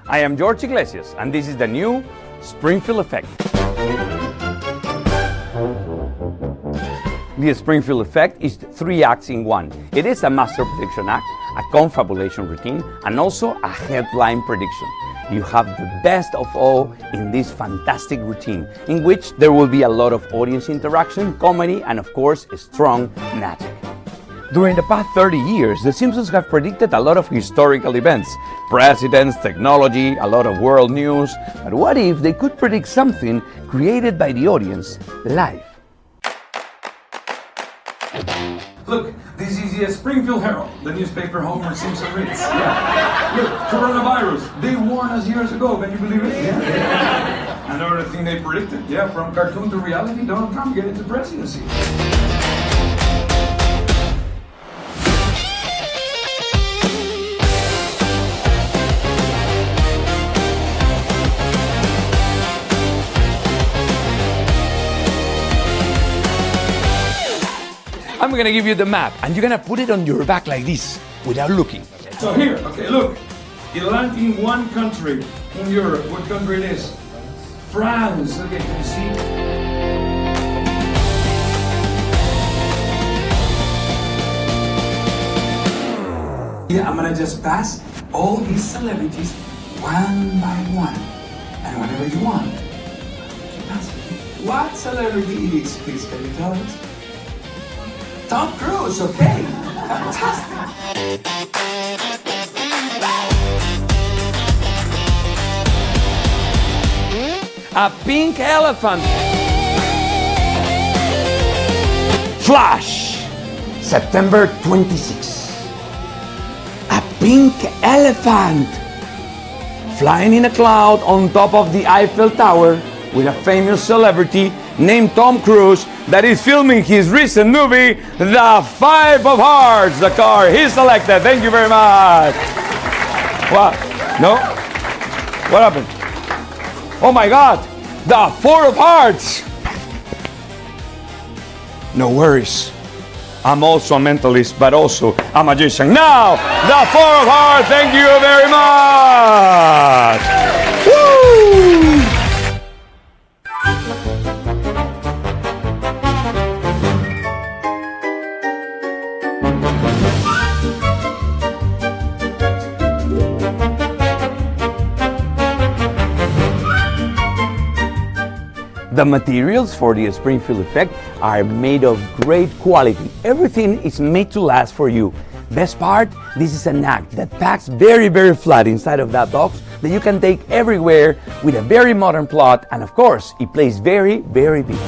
I am George Iglesias, and this is the new Springfield Effect. The Springfield Effect is 3 acts in one. It is a master prediction act, a confabulation routine, and also a headline prediction. You have the best of all in this fantastic routine, in which there will be a lot of audience interaction, comedy, and of course, strong magic. During the past 30 years, the Simpsons have predicted a lot of historical events, presidents, technology, a lot of world news. But what if they could predict something created by the audience live? Look, this is the Springfield Herald, the newspaper Homer Simpson reads. Yeah. Look, coronavirus. They warned us years ago. Can you believe it? Yeah. Another thing they predicted. Yeah, from cartoon to reality, Donald Trump get into presidency. I'm gonna give you the map, and you're gonna put it on your back like this, without looking. So here, okay, look. It lands in one country in Europe. What country it is? France. Okay, can you see? Yeah, I'm gonna just pass all these celebrities one by one. And whatever you want, keep passing. What celebrity it is, please, can you tell us? Tom Cruise, okay. Fantastic. A pink elephant. Flash, September 26. A pink elephant flying in a cloud on top of the Eiffel Tower with a famous celebrity named Tom Cruise that is filming his recent movie, The 5 of Hearts, the car he selected. Thank you very much. What? No? What happened? Oh my God, the 4 of Hearts. No worries. I'm also a mentalist, but also a magician. Now, the 4 of Hearts, thank you very much. Woo! The materials for the Springfield Effect are made of great quality. Everything is made to last for you. Best part, this is an act that packs very, very flat inside of that box that you can take everywhere with a very modern plot, and of course, it plays very, very big.